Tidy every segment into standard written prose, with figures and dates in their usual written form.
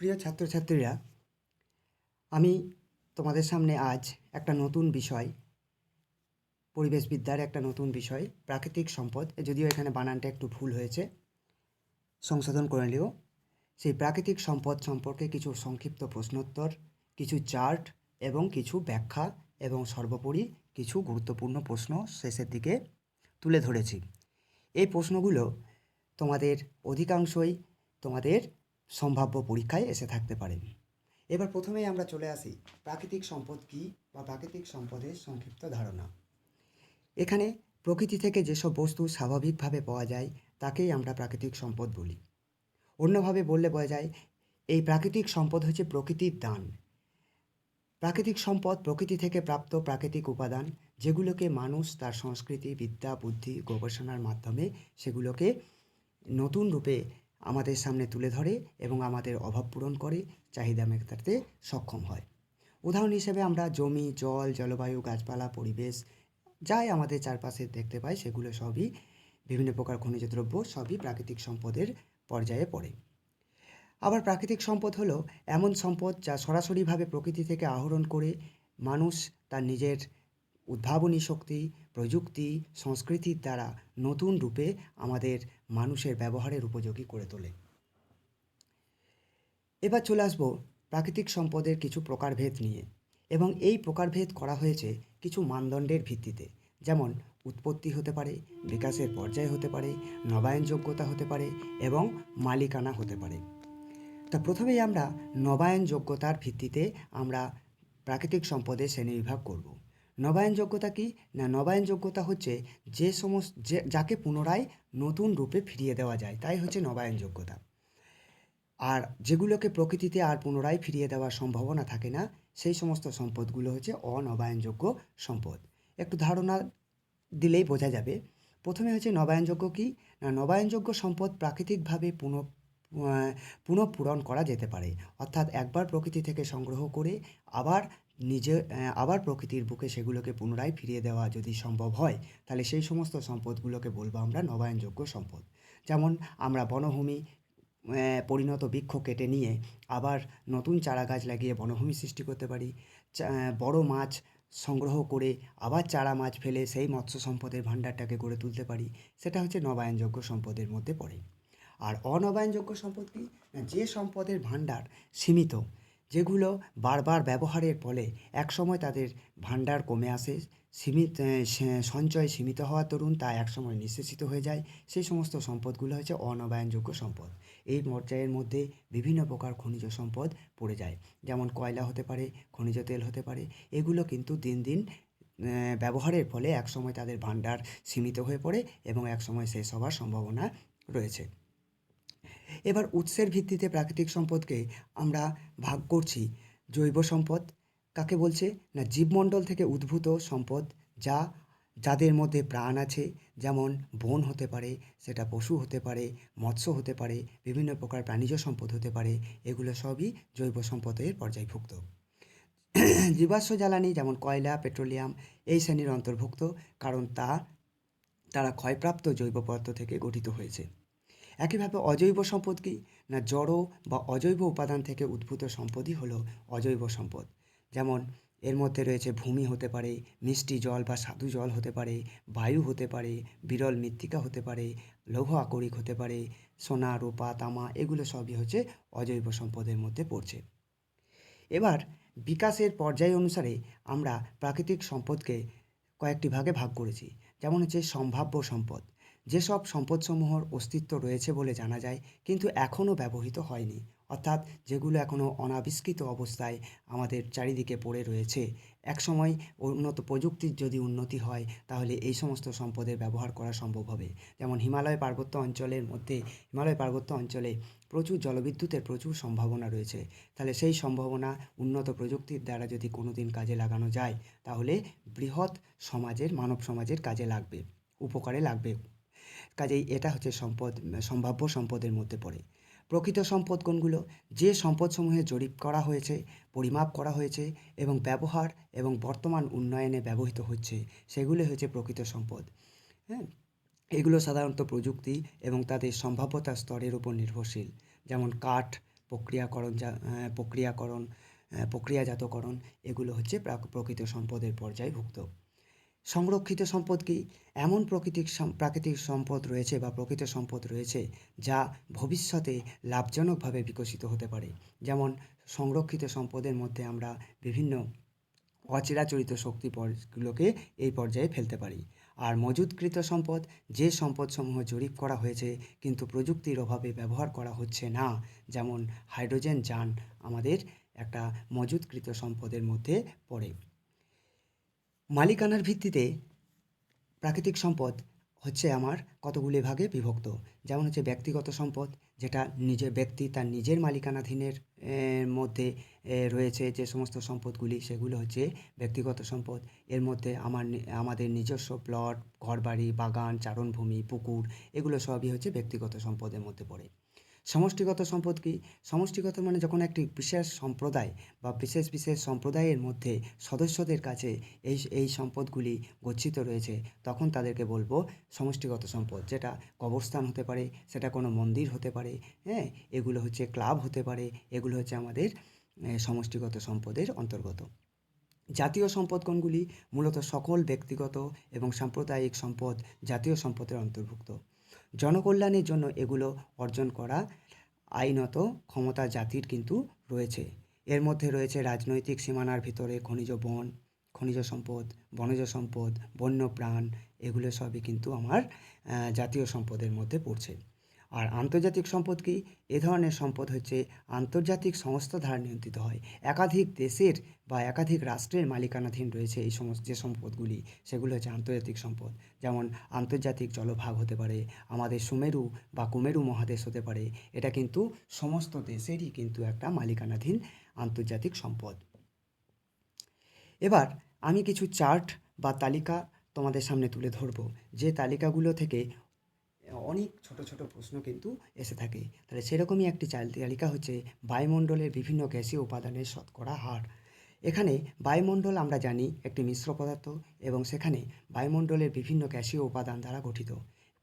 প্রিয় ছাত্রছাত্রীরা, আমি তোমাদের সামনে আজ একটা নতুন বিষয়, পরিবেশবিদ্যার একটা নতুন বিষয় প্রাকৃতিক সম্পদ, যদিও এখানে বানানটা একটু ভুল হয়েছে, সংশোধন করে নিও। সেই প্রাকৃতিক সম্পদ সম্পর্কে কিছু সংক্ষিপ্ত প্রশ্নোত্তর, কিছু চার্ট এবং কিছু ব্যাখ্যা এবং সর্বোপরি কিছু গুরুত্বপূর্ণ প্রশ্ন শেষের দিকে তুলে ধরেছি। এই প্রশ্নগুলো তোমাদের অধিকাংশই তোমাদের সম্ভাব্য পরীক্ষায় এসে থাকতে পারে। এবার প্রথমেই আমরা চলে আসি প্রাকৃতিক সম্পদ কী বা প্রাকৃতিক সম্পদের সংক্ষিপ্ত ধারণা। এখানে প্রকৃতি থেকে যেসব বস্তু স্বাভাবিকভাবে পাওয়া যায় তাকেই আমরা প্রাকৃতিক সম্পদ বলি। অন্যভাবে বললে বোঝা যায় এই প্রাকৃতিক সম্পদ হচ্ছে প্রকৃতির দান। প্রাকৃতিক সম্পদ প্রকৃতি থেকে প্রাপ্ত প্রাকৃতিক উপাদান, যেগুলোকে মানুষ তার সংস্কৃতি, বিদ্যা, বুদ্ধি, গবেষণার মাধ্যমে সেগুলোকে নতুন রূপে আমাদের সামনে তুলে ধরে এবং আমাদের অভাব পূরণ করে, চাহিদা মেটাতে সক্ষম হয়। উদাহরণ হিসেবে আমরা জমি, জল, জলবায়ু, গাছপালা, পরিবেশ যাই আমাদের চারপাশে দেখতে পাই সেগুলো সবই বিভিন্ন প্রকার খনিজ দ্রব্য, সবই প্রাকৃতিক সম্পদের পর্যায়ে পড়ে। আবার প্রাকৃতিক সম্পদ হলো এমন সম্পদ যা সরাসরিভাবে প্রকৃতি থেকে আহরণ করে মানুষ তার নিজের উদ্ভাবনী শক্তি, প্রযুক্তি, সংস্কৃতির দ্বারা নতুন রূপে আমাদের মানুষের ব্যবহারের উপযোগী করে তোলে। এবার চলে আসবো প্রাকৃতিক সম্পদের কিছু প্রকারভেদ নিয়ে, এবং এই প্রকারভেদ করা হয়েছে কিছু মানদণ্ডের ভিত্তিতে, যেমন উৎপত্তি হতে পারে, বিকাশের পর্যায় হতে পারে, নবায়নযোগ্যতা হতে পারে এবং মালিকানা হতে পারে। তা প্রথমেই আমরা নবায়নযোগ্যতার ভিত্তিতে আমরা প্রাকৃতিক সম্পদের শ্রেণীবিভাগ করব। নবায়নযোগ্যতা কি না, নবায়নযোগ্যতা হচ্ছে যাকে পুনরায় নতুন রূপে ফিরিয়ে দেওয়া যায়, তাই হচ্ছে নবায়নযোগ্যতা। আর যেগুলোকে প্রকৃতিতে আর পুনরায় ফিরিয়ে দেওয়ার সম্ভাবনা থাকে না, সেই সমস্ত সম্পদগুলো হচ্ছে অনবায়নযোগ্য সম্পদ। একটু ধারণা দিলেই বোঝা যাবে। প্রথমে হচ্ছে নবায়নযোগ্য কি না, নবায়নযোগ্য সম্পদ প্রাকৃতিকভাবে পুনঃপূরণ করা যেতে পারে, অর্থাৎ একবার প্রকৃতি থেকে সংগ্রহ করে আবার প্রকৃতির বুকে সেগুলোকে পুনরায় ফিরিয়ে দেওয়া যদি সম্ভব হয়, তাহলে সেই সমস্ত সম্পদগুলোকে বলবো আমরা নবায়নযোগ্য সম্পদ। যেমন আমরা বনভূমি পরিণত বৃক্ষ কেটে নিয়ে আবার নতুন চারা গাছ লাগিয়ে বনভূমি সৃষ্টি করতে পারি। বড় মাছ সংগ্রহ করে আবার চারা মাছ ফেলে সেই মৎস্য সম্পদের ভাণ্ডারটাকে গড়ে তুলতে পারি, সেটা হচ্ছে নবায়নযোগ্য সম্পদের মধ্যে পড়ে। আর অনবায়নযোগ্য সম্পদ কি না, যে সম্পদের ভাণ্ডার সীমিত, যেগুলো বারবার ব্যবহারের ফলে একসময় তাদের ভাণ্ডার কমে আসে, সঞ্চয় সীমিত হওয়ার দরুন তা একসময় নিঃশেষিত হয়ে যায়, সেই সমস্ত সম্পদগুলো হচ্ছে অনবায়নযোগ্য সম্পদ। এই পর্যায়ের মধ্যে বিভিন্ন প্রকার খনিজ সম্পদ পড়ে যায়, যেমন কয়লা হতে পারে, খনিজ তেল হতে পারে। এগুলো কিন্তু দিন দিন ব্যবহারের ফলে একসময় তাদের ভাণ্ডার সীমিত হয়ে পড়ে এবং একসময় শেষ হওয়ার সম্ভাবনা রয়েছে। এবার উৎসের ভিত্তিতে প্রাকৃতিক সম্পদকে আমরা ভাগ করছি। জৈব সম্পদ কাকে বলছে না, জীবমণ্ডল থেকে উদ্ভূত সম্পদ, যাদের মধ্যে প্রাণ আছে, যেমন বন হতে পারে, সেটা পশু হতে পারে, মৎস্য হতে পারে, বিভিন্ন প্রকার প্রাণীজ সম্পদ হতে পারে, এগুলো সবই জৈব সম্পদের পর্যায়ভুক্ত। জীবাশ্ম জ্বালানি যেমন কয়লা, পেট্রোলিয়াম এই শ্রেণীর অন্তর্ভুক্ত, কারণ তারা ক্ষয়প্রাপ্ত জৈব পদার্থ থেকে গঠিত হয়েছে। একইভাবে অজৈব সম্পদ কি না, জড় বা অজৈব উপাদান থেকে উদ্ভূত সম্পদই হলো অজৈব সম্পদ। যেমন এর মধ্যে রয়েছে ভূমি হতে পারে, মিষ্টি জল বা স্বাদু জল হতে পারে, বায়ু হতে পারে, বিরল মৃত্তিকা হতে পারে, লৌহ আকরিক হতে পারে, সোনা, রূপা, তামা, এগুলো সবই হচ্ছে অজৈব সম্পদের মধ্যে পড়ছে। এবার বিকাশের পর্যায় অনুসারে আমরা প্রাকৃতিক সম্পদকে কয়েকটি ভাগে ভাগ করেছি। যেমন হচ্ছে সম্ভাব্য সম্পদ, যেসব সম্পদসমূহর অস্তিত্ব রয়েছে বলে জানা যায় কিন্তু এখনও ব্যবহৃত হয়নি, অর্থাৎ যেগুলো এখনও অনাবিষ্কৃত অবস্থায় আমাদের চারিদিকে পড়ে রয়েছে। একসময় উন্নত প্রযুক্তির যদি উন্নতি হয় তাহলে এই সমস্ত সম্পদের ব্যবহার করা সম্ভব হবে। যেমন হিমালয় পার্বত্য অঞ্চলে প্রচুর জলবিদ্যুতের প্রচুর সম্ভাবনা রয়েছে। তাহলে সেই সম্ভাবনা উন্নত প্রযুক্তির দ্বারা যদি কোনো দিন কাজে লাগানো যায় তাহলে বৃহৎ মানব সমাজের কাজে লাগবে, উপকারে লাগবে। কাজেই এটা হচ্ছে সম্ভাব্য সম্পদের মধ্যে পড়ে। প্রকৃত সম্পদ কোনগুলো, যে সম্পদসমূহের জরিপ করা হয়েছে, পরিমাপ করা হয়েছে এবং ব্যবহার এবং বর্তমান উন্নয়নে ব্যবহৃত হচ্ছে, সেগুলো হচ্ছে প্রকৃত সম্পদ। হ্যাঁ, এগুলো সাধারণত প্রযুক্তি এবং তাদের সম্ভাব্যতার স্তরের উপর নির্ভরশীল। যেমন কাঠ, প্রক্রিয়াজাতকরণ, এগুলো হচ্ছে প্রকৃত সম্পদের পর্যায়ভুক্ত। সংরক্ষিত সম্পদ কি? এমন প্রাকৃতিক সম্পদ রয়েছে বা প্রকৃত সম্পদ রয়েছে যা ভবিষ্যতে লাভজনকভাবে বিকশিত হতে পারে। যেমন সংরক্ষিত সম্পদের মধ্যে আমরা বিভিন্ন অচিরাচরিত শক্তিগুলোকে এই পর্যায়ে ফেলতে পারি। আর মজুতকৃত সম্পদ, যে সম্পদসমূহ জরিপ করা হয়েছে কিন্তু প্রযুক্তির অভাবে ব্যবহার করা হচ্ছে না, যেমন হাইড্রোজেন যান আমাদের একটা মজুতকৃত সম্পদের মধ্যে পড়ে। মালিকানার ভিত্তিতে প্রাকৃতিক সম্পদ হচ্ছে আমার কতগুলি ভাগে বিভক্ত। যেমন হচ্ছে ব্যক্তিগত সম্পদ, যেটা নিজের ব্যক্তি তার নিজের মালিকানাধীনের মধ্যে রয়েছে যে সমস্ত সম্পদগুলি, সেগুলো হচ্ছে ব্যক্তিগত সম্পদ। এর মধ্যে আমাদের নিজস্ব প্লট, ঘরবাড়ি, বাগান, চারণভূমি, পুকুর, এগুলো সবই হচ্ছে ব্যক্তিগত সম্পদের মধ্যে পড়ে। সমষ্টিগত সম্পদ কি? সমষ্টিগত মানে যখন একটি বিশেষ সম্প্রদায় বা বিশেষ সম্প্রদায়ের মধ্যে সদস্যদের কাছে এই সম্পদগুলি গচ্ছিত রয়েছে, তখন তাদেরকে বলবো সমষ্টিগত সম্পদ। যেটা কবরস্থান হতে পারে, সেটা কোনো মন্দির হতে পারে, হ্যাঁ, এগুলো হচ্ছে ক্লাব হতে পারে, এগুলো হচ্ছে আমাদের সমষ্টিগত সম্পদের অন্তর্গত। জাতীয় সম্পদ কোনগুলি? মূলত সকল ব্যক্তিগত এবং সাম্প্রদায়িক সম্পদ জাতীয় সম্পদের অন্তর্ভুক্ত। জনকল্যাণের জন্য এগুলো অর্জন করা আইনত ক্ষমতা জাতির কিন্তু রয়েছে। এর মধ্যে রয়েছে রাজনৈতিক সীমানার ভিতরে খনিজ সম্পদ, বনজ সম্পদ, বন্যপ্রাণ, এগুলো সবই কিন্তু আমার জাতীয় সম্পদের মধ্যে পড়ছে। আর আন্তর্জাতিক সম্পদ কি? এ ধরনের সম্পদ হচ্ছে আন্তর্জাতিক সংস্থা দ্বারা নিয়ন্ত্রিত হয়। একাধিক দেশের বা একাধিক রাষ্ট্রের মালিকানাধীন রয়েছে এই সমস্ত যে সম্পদগুলি, সেগুলো হচ্ছে আন্তর্জাতিক সম্পদ। যেমন আন্তর্জাতিক জলভাগ হতে পারে, আমাদের সুমেরু বা কুমেরু মহাদেশ হতে পারে, এটা কিন্তু সমস্ত দেশেরই কিন্তু একটা মালিকানাধীন আন্তর্জাতিক সম্পদ। এবার আমি কিছু চার্ট বা তালিকা তোমাদের সামনে তুলে ধরবো, যে তালিকাগুলো থেকে অনেক ছোট ছোট প্রশ্ন কিন্তু এসে থাকে। তাহলে সেরকমই একটি তালিকা হচ্ছে বায়ুমণ্ডলের বিভিন্ন গ্যাসীয় উপাদানের শতকরা হার। এখানে বায়ুমণ্ডল আমরা জানি একটি মিশ্র পদার্থ, এবং সেখানে বায়ুমণ্ডলের বিভিন্ন গ্যাসীয় উপাদান দ্বারা গঠিত।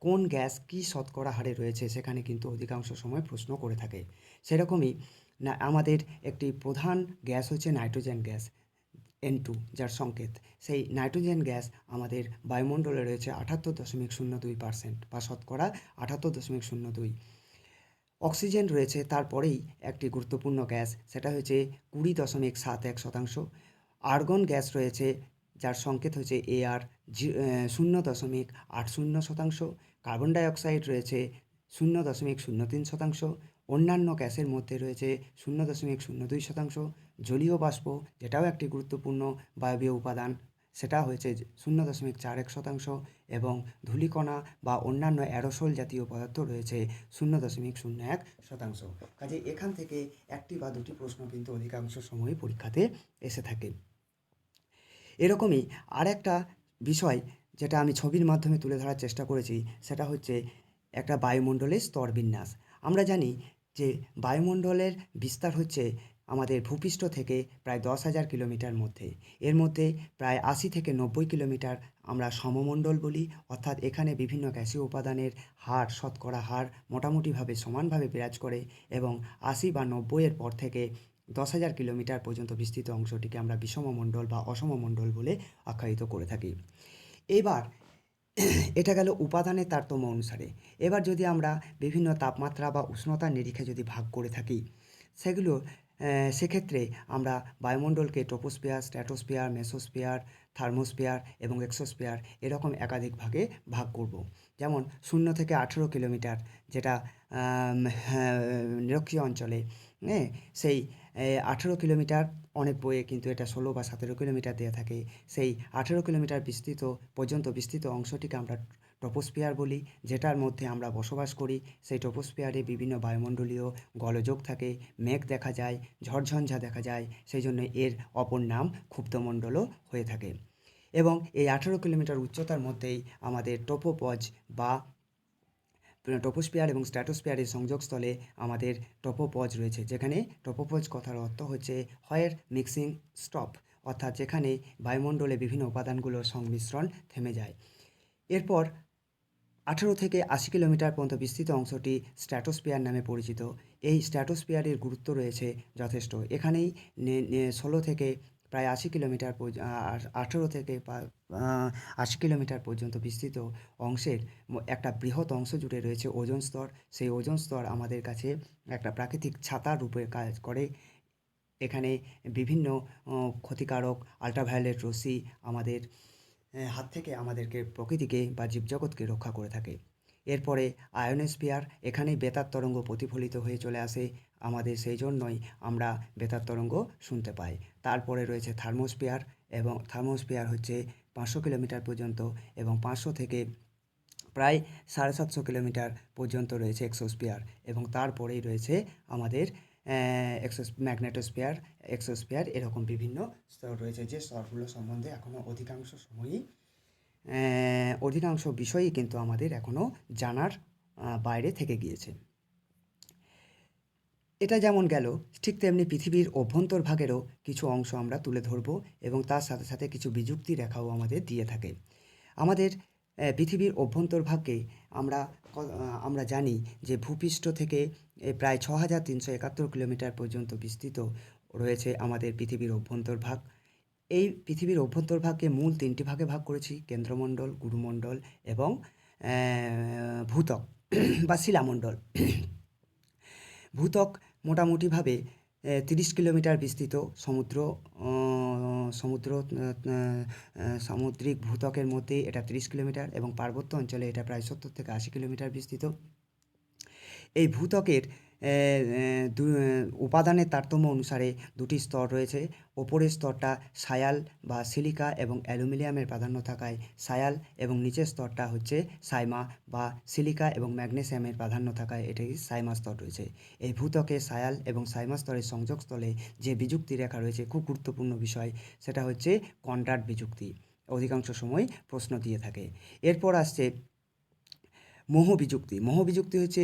কোন গ্যাস কী শতকরা হারে রয়েছে সেখানে কিন্তু অধিকাংশ সময় প্রশ্ন করে থাকে। সেরকমই না, আমাদের একটি প্রধান গ্যাস হচ্ছে নাইট্রোজেন গ্যাস, N2, যার সংকেত। সেই নাইট্রোজেন গ্যাস আমাদের বায়ুমণ্ডলে রয়েছে 78.02% বা শতকরা 78.02। অক্সিজেন রয়েছে তারপরেই একটি গুরুত্বপূর্ণ গ্যাস, সেটা হচ্ছে 20.71%। আর্গন গ্যাস রয়েছে যার সংকেত হচ্ছে AR, 0.80%। কার্বন ডাইঅক্সাইড রয়েছে 0.03%। অন্যান্য গ্যাসের মধ্যে রয়েছে 0.02%। জলীয় বাষ্প, যেটাও একটি গুরুত্বপূর্ণ বায়বীয় উপাদান, সেটা হয়েছে 0.41%। এবং ধূলিকণা বা অন্যান্য অ্যারোসল জাতীয় পদার্থ রয়েছে 0.01%। কাজে এখান থেকে একটি বা দুটি প্রশ্ন কিন্তু অধিকাংশ সময় পরীক্ষাতে এসে থাকে। এরকমই আর একটা বিষয় যেটা আমি ছবির মাধ্যমে তুলে ধরার চেষ্টা করেছি, সেটা হচ্ছে একটা বায়ুমণ্ডলের স্তরবিন্যাস। আমরা জানি যে বায়ুমণ্ডলের বিস্তার হচ্ছে আমাদের ভূপৃষ্ঠ থেকে প্রায় 10,000 কিলোমিটার মধ্যে। এর মধ্যে প্রায় 80 থেকে 90 কিলোমিটার আমরা সমমণ্ডল বলি, অর্থাৎ এখানে বিভিন্ন গ্যাসীয় উপাদানের হার, শতকরা হার মোটামুটিভাবে সমানভাবে বিরাজ করে, এবং 80 বা 90-এর পর থেকে 10,000 কিলোমিটার পর্যন্ত বিস্তৃত অংশটিকে আমরা বিষমমণ্ডল বা অসমমণ্ডল বলে আখ্যায়িত করে থাকি। এবার এটা গেল উপাদানের তারতম্য অনুসারে। এবার যদি আমরা বিভিন্ন তাপমাত্রা বা উষ্ণতার নিরিখে যদি ভাগ করে থাকি, সেগুলো সেক্ষেত্রে আমরা বায়ুমণ্ডলকে ট্রপোস্ফিয়ার, স্ট্র্যাটোস্ফিয়ার, মেসোস্ফিয়ার, থার্মোস্ফিয়ার এবং এক্সোস্ফিয়ার এরকম একাধিক ভাগে ভাগ করব। যেমন 0 থেকে 18 কিলোমিটার, যেটা নিরক্ষীয় অঞ্চলে, হ্যাঁ, সেই 18 কিলোমিটার, অনেক বইয়ে কিন্তু এটা 16 বা 17 কিলোমিটার দেওয়া থাকে। সেই 18 কিলোমিটার পর্যন্ত বিস্তৃত অংশটিকে আমরা ট্রপোস্ফিয়ার বলি, যেটার মধ্যে আমরা বসবাস করি। সেই ট্রপোস্ফিয়ারে বিভিন্ন বায়ুমণ্ডলীয় গোলযোগ থাকে, মেঘ দেখা যায়, ঝড়ঝঞ্ঝা দেখা যায়, সেই জন্য এর অপর নাম ক্ষুব্ধমণ্ডলও হয়ে থাকে। এবং এই 18 কিলোমিটার উচ্চতার মধ্যেই আমাদের ট্রপোপজ বা ট্রপোস্ফিয়ার এবং স্ট্র্যাটোস্ফিয়ারের সংযোগস্থলে আমাদের ট্রপোপজ রয়েছে, যেখানে ট্রপোপজ কথার অর্থ হচ্ছে হোয়ার মিক্সিং স্টপ, অর্থাৎ যেখানে বায়ুমণ্ডলে বিভিন্ন উপাদানগুলোর সংমিশ্রণ থেমে যায়। এরপর থেকে ৮০ কিলোমিটার পর্যন্ত বিস্তৃত অংশটি স্ট্র্যাটোস্ফিয়ার নামে পরিচিত। এই স্ট্র্যাটোস্ফিয়ারের গুরুত্ব রয়েছে যথেষ্ট। এখানেই ১৬ থেকে প্রায় ৮০ কিলোমিটার ১৮ থেকে ৮০ কিলোমিটার পর্যন্ত বিস্তৃত অংশের একটা বৃহৎ অংশ জুড়ে রয়েছে ওজোন স্তর। সেই ওজোন স্তর আমাদের কাছে একটা প্রাকৃতিক ছাতার রূপে কাজ করে। এখানে বিভিন্ন ক্ষতিকারক আল্ট্রাভায়োলেট রশ্মি আমাদের হাত থেকে আমাদেরকে, প্রকৃতিকে বা জীবজগৎকে রক্ষা করে থাকে। এরপরে আয়োনোস্ফিয়ার, এখানেই বেতার তরঙ্গ প্রতিফলিত হয়ে চলে আসে আমাদের, সেই জন্যই আমরা বেতার তরঙ্গ শুনতে পাই। তারপরে রয়েছে থার্মোস্ফিয়ার, এবং থার্মোস্ফিয়ার হচ্ছে ৫০০ কিলোমিটার পর্যন্ত, এবং ৫০০ থেকে প্রায় ৭৫০ কিলোমিটার পর্যন্ত রয়েছে এক্সোস্ফিয়ার, এবং তারপরেই রয়েছে আমাদের ম্যাগনেটোস্ফিয়ার, এক্সোস্ফিয়ার, এরকম বিভিন্ন স্তর রয়েছে, যে স্তরগুলো সম্বন্ধে এখনও অধিকাংশ বিষয়ই কিন্তু আমাদের এখনও জানার বাইরে থেকে গিয়েছে। এটা যেমন গেল, ঠিক তেমনি পৃথিবীর অভ্যন্তরভাগেরও কিছু অংশ আমরা তুলে ধরব, এবং তার সাথে সাথে কিছু বিযুক্তি রেখাও আমাদের দিয়ে থাকে। আমাদের পৃথিবীর অভ্যন্তরভাগকে আমরা জানি যে ভূপৃষ্ঠ থেকে প্রায় ৬,৩৭১ কিলোমিটার পর্যন্ত বিস্তৃত রয়েছে আমাদের পৃথিবীর অভ্যন্তরভাগ। এই পৃথিবীর অভ্যন্তরভাগকে মূল ৩টি ভাগে ভাগ করেছি: কেন্দ্রমণ্ডল, গুরুমণ্ডল এবং ভূত্বক বা শিলামণ্ডল। ভূত্বক মোটামুটিভাবে ৩০ কিলোমিটার বিস্তৃত। সামুদ্রিক ভূত্বকের মধ্যে এটা ৩০ কিলোমিটার, এবং পার্বত্য অঞ্চলে এটা প্রায় ৭০ থেকে ৮০ কিলোমিটার বিস্তৃত। এই ভূত্বকের উপাদানের তারতম্য অনুসারে দুটি স্তর রয়েছে। ওপরের স্তরটা সায়াল বা সিলিকা এবং অ্যালুমিনিয়ামের প্রাধান্য থাকায় সায়াল, এবং নিচের স্তরটা হচ্ছে সাইমা বা সিলিকা এবং ম্যাগনেসিয়ামের প্রাধান্য থাকায় এটি সাইমা স্তর রয়েছে। এই ভূত্বকে সায়াল এবং সাইমা স্তরের সংযোগস্থলে যে বিযুক্তি রেখা রয়েছে, খুব গুরুত্বপূর্ণ বিষয়, সেটা হচ্ছে কন্ড্রাট বিযুক্তি, অধিকাংশ সময় প্রশ্ন দিয়ে থাকে। এরপর আসছে মোহ বিযুক্তি। মোহ বিযুক্তি হচ্ছে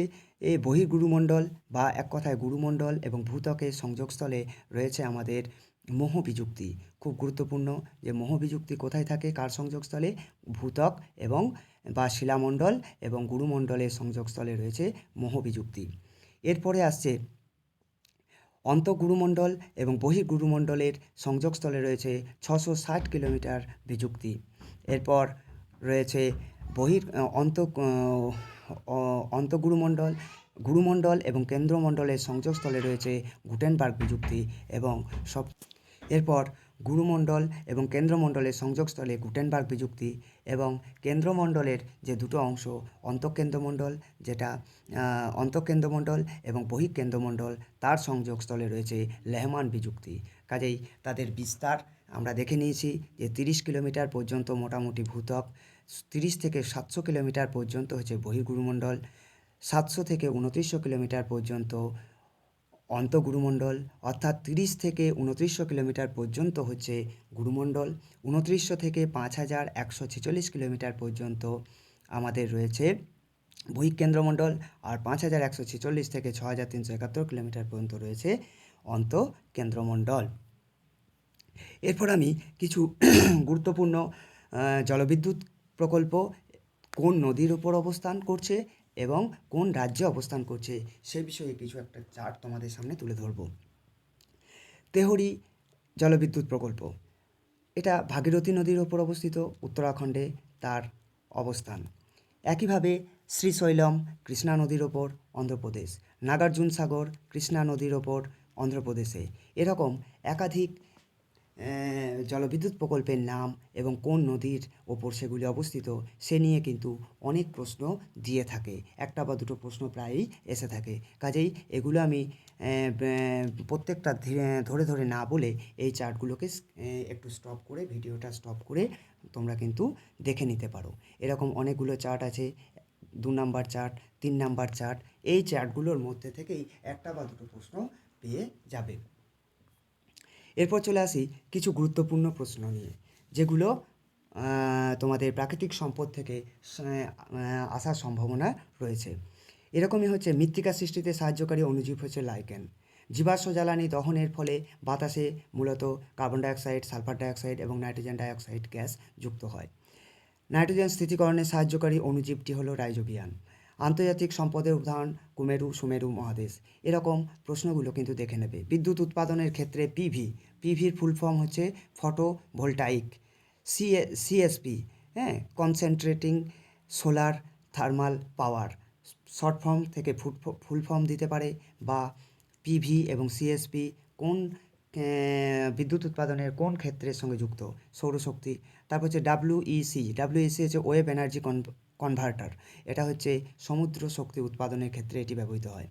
এই বহির্গুরুমণ্ডল বা এক কথায় গুরুমণ্ডল এবং ভূত্বকের সংযোগস্থলে রয়েছে আমাদের মোহ বিযুক্তি। খুব গুরুত্বপূর্ণ যে মোহ বিযুক্তি কোথায় থাকে, কার সংযোগস্থলে? ভূত্বক এবং বা শিলামণ্ডল এবং গুরুমণ্ডলের সংযোগস্থলে রয়েছে মোহ বিযুক্তি। এরপরে আসছে অন্তঃগুরুমণ্ডল এবং বহির্গুরুমণ্ডলের সংযোগস্থলে রয়েছে ৬৬০ কিলোমিটার বিযুক্তি। এরপর রয়েছে অন্তঃগুরুমণ্ডল, গুরুমণ্ডল এবং কেন্দ্রমণ্ডলের সংযোগস্থলে রয়েছে গুটেনবার্গ বিযুক্তি, এবং এরপর গুরুমণ্ডল এবং কেন্দ্রমণ্ডলের সংযোগস্থলে গুটেনবার্গ বিযুক্তি, এবং কেন্দ্রমণ্ডলের যে দুটো অংশ, অন্তঃকেন্দ্রমণ্ডল এবং বহিঃকেন্দ্রমণ্ডল, তার সংযোগস্থলে রয়েছে লেহমান বিযুক্তি। কাজেই তাদের বিস্তার আমরা দেখে নিয়েছি যে ৩০ কিলোমিটার পর্যন্ত মোটামুটি ভূত্বক, ৩০ থেকে ৭০০ কিলোমিটার পর্যন্ত হচ্ছে বহির্গুরুমণ্ডল, ৭০০ থেকে ২৯০০ কিলোমিটার পর্যন্ত অন্তঃগুরুমণ্ডল, অর্থাৎ ৩০ থেকে ২৯০০ কিলোমিটার পর্যন্ত হচ্ছে গুরুমণ্ডল, ২৯০০ থেকে ৫,১৪৬ কিলোমিটার পর্যন্ত আমাদের রয়েছে বহিঃকেন্দ্রমণ্ডল, আর ৫,১৪৬ থেকে ৬,৩৭১ কিলোমিটার পর্যন্ত রয়েছে অন্তঃকেন্দ্রমণ্ডল। এরপর আমি কিছু গুরুত্বপূর্ণ জলবিদ্যুৎ প্রকল্প কোন নদীর উপর অবস্থান করছে এবং কোন রাজ্যে অবস্থান করছে সে বিষয়ে কিছু একটা চার্ট তোমাদের সামনে তুলে ধরব। তেহরি জলবিদ্যুৎ প্রকল্প, এটা ভাগীরথী নদীর ওপর অবস্থিত, উত্তরাখণ্ডে তার অবস্থান। একইভাবে শ্রীশৈলম কৃষ্ণা নদীর ওপর, অন্ধ্রপ্রদেশ। নাগার্জুন সাগর কৃষ্ণা নদীর ওপর, অন্ধ্রপ্রদেশে। এরকম একাধিক জলবিদ্যুৎ প্রকল্পের নাম এবং কোন নদীর ওপর সেগুলি অবস্থিত সে নিয়ে কিন্তু অনেক প্রশ্ন দিয়ে থাকে, একটা বা দুটো প্রশ্ন প্রায়ই এসে থাকে। কাজেই এগুলো আমি প্রত্যেকটা ধরে ধরে না বলে এই চার্টগুলোকে একটু ভিডিওটা স্টপ করে তোমরা কিন্তু দেখে নিতে পারো। এরকম অনেকগুলো চার্ট আছে, 2 নাম্বার চার্ট, 3 নাম্বার চার্ট, এই চার্টগুলোর মধ্যে থেকেই একটা বা দুটো প্রশ্ন পেয়ে যাবে। এরপর চলে আসি কিছু গুরুত্বপূর্ণ প্রশ্ন নিয়ে, যেগুলো তোমাদের প্রাকৃতিক সম্পদ থেকে আসার সম্ভাবনা রয়েছে। এরকমই হচ্ছে মৃত্তিকা সৃষ্টিতে সাহায্যকারী অণুজীব হচ্ছে লাইকেন। জীবাশ্ম জ্বালানি দহনের ফলে বাতাসে মূলত কার্বন ডাইঅক্সাইড, সালফার ডাইঅক্সাইড এবং নাইট্রোজেন ডাইঅক্সাইড গ্যাস যুক্ত হয়। নাইট্রোজেন স্থিতিকরণে সাহায্যকারী অণুজীবটি হলো রাইজোবিয়াম। আন্তর্জাতিক সম্পদের উদাহরণ কুমেরু সুমেরু মহাদেশ। এরকম প্রশ্নগুলো কিন্তু দেখে নেবে। বিদ্যুৎ উৎপাদনের ক্ষেত্রে পিভির ফুল ফর্ম হচ্ছে ফটো ভোল্টাইক। সিএসপি, হ্যাঁ, concentrating solar thermal power, short form থেকে ফুল ফর্ম দিতে পারে। বা পিভি এবং সিএসপি কোন বিদ্যুৎ উৎপাদনের কোন ক্ষেত্রের সঙ্গে যুক্ত? সৌরশক্তি। তারপর হচ্ছে ডাব্লিউইসি হচ্ছে ওয়েভ এনার্জি কনভার্টার। এটা হচ্ছে সমুদ্র শক্তি উৎপাদনের ক্ষেত্রে এটি ব্যবহৃত হয়।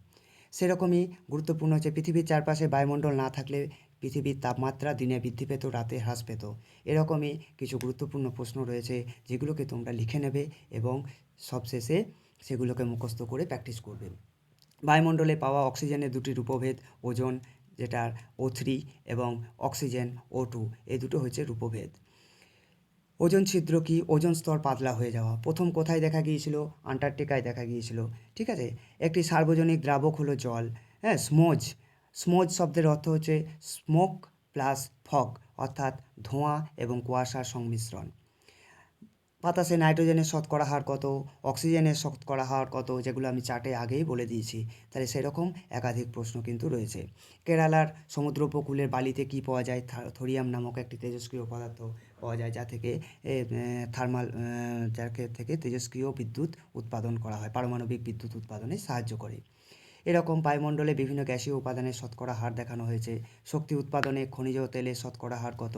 সেরকমই গুরুত্বপূর্ণ হচ্ছে পৃথিবীর চারপাশে বায়ুমণ্ডল না থাকলে পৃথিবীর তাপমাত্রা দিনে বৃদ্ধি পেত, রাতে হ্রাস পেত। এরকমই কিছু গুরুত্বপূর্ণ প্রশ্ন রয়েছে যেগুলোকে তোমরা লিখে নেবে এবং সবশেষে সেগুলোকে মুখস্থ করে প্র্যাকটিস করবে। বায়ুমণ্ডলে পাওয়া অক্সিজেনের দুটি রূপভেদ, ওজোন যেটার O3 এবং অক্সিজেন O2, এই দুটো হচ্ছে রূপভেদ। ওজোন ছিদ্র কি? ওজোন স্তর পাতলা হয়ে যাওয়া। প্রথম কোথায় দেখা গিয়েছিল? আন্টার্কটিকায় দেখা গিয়েছিল। ঠিক আছে। একটি সার্বজনীন দ্রাবক হলো জল। হ্যাঁ, স্মোজ শব্দের অর্থ হচ্ছে স্মোক প্লাস ফগ, অর্থাৎ ধোঁয়া এবং কুয়াশার সংমিশ্রণ। বাতাসে নাইট্রোজেনের শতকরা হার কত? অক্সিজেনের শতকরা হার কত? যেগুলো আমি চার্টে আগেই বলে দিয়েছি। তাহলে সেরকম একাধিক প্রশ্ন কিন্তু রয়েছে। কেরালার সমুদ্র উপকূলের বালিতে কি পাওয়া যায়? থোরিয়াম নামক একটি তেজস্ক্রিয় পদার্থ পাওয়া যায়, যা থেকে তেজস্ক্রিয় বিদ্যুৎ উৎপাদন করা হয়, পারমাণবিক বিদ্যুৎ উৎপাদনে সাহায্য করে। এরকম বায়ুমণ্ডলে বিভিন্ন গ্যাসীয় উপাদানের শতকরা হার দেখানো হয়েছে। শক্তি উৎপাদনে খনিজ তেলের শতকরা হার কত?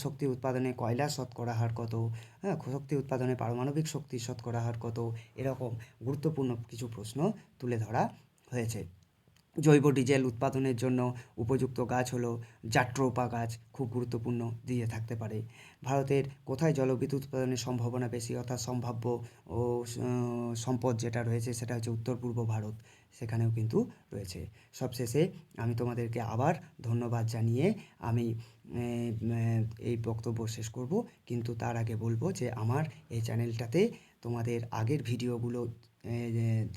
শক্তি উৎপাদনে কয়লার শতকরা হার কত? হ্যাঁ, শক্তি উৎপাদনে পারমাণবিক শক্তির শতকরা হার কত? এরকম গুরুত্বপূর্ণ কিছু প্রশ্ন তুলে ধরা হয়েছে। জৈব ডিজেল উৎপাদনের জন্য উপযুক্ত গাছ হলো জাট্রোপা গাছ, খুব গুরুত্বপূর্ণ দিয়ে থাকতে পারে। ভারতের কোথায় জলবিদ্যুৎ উৎপাদনের সম্ভাবনা বেশি, অর্থাৎ সম্ভাব্য ও সম্পদ যেটা রয়েছে সেটা হচ্ছে উত্তর পূর্ব ভারত, সেখানেও কিন্তু রয়েছে। সবশেষে আমি তোমাদেরকে আবার ধন্যবাদ জানিয়ে আমি এই বক্তব্য শেষ করব। কিন্তু তার আগে বলবো যে আমার এই চ্যানেলটাতে তোমাদের আগের ভিডিওগুলো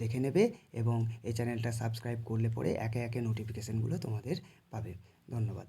দেখে নেবে এবং এই চ্যানেলটা সাবস্ক্রাইব করলে পরে একে একে নোটিফিকেশানগুলো তোমাদের পাবে। ধন্যবাদ।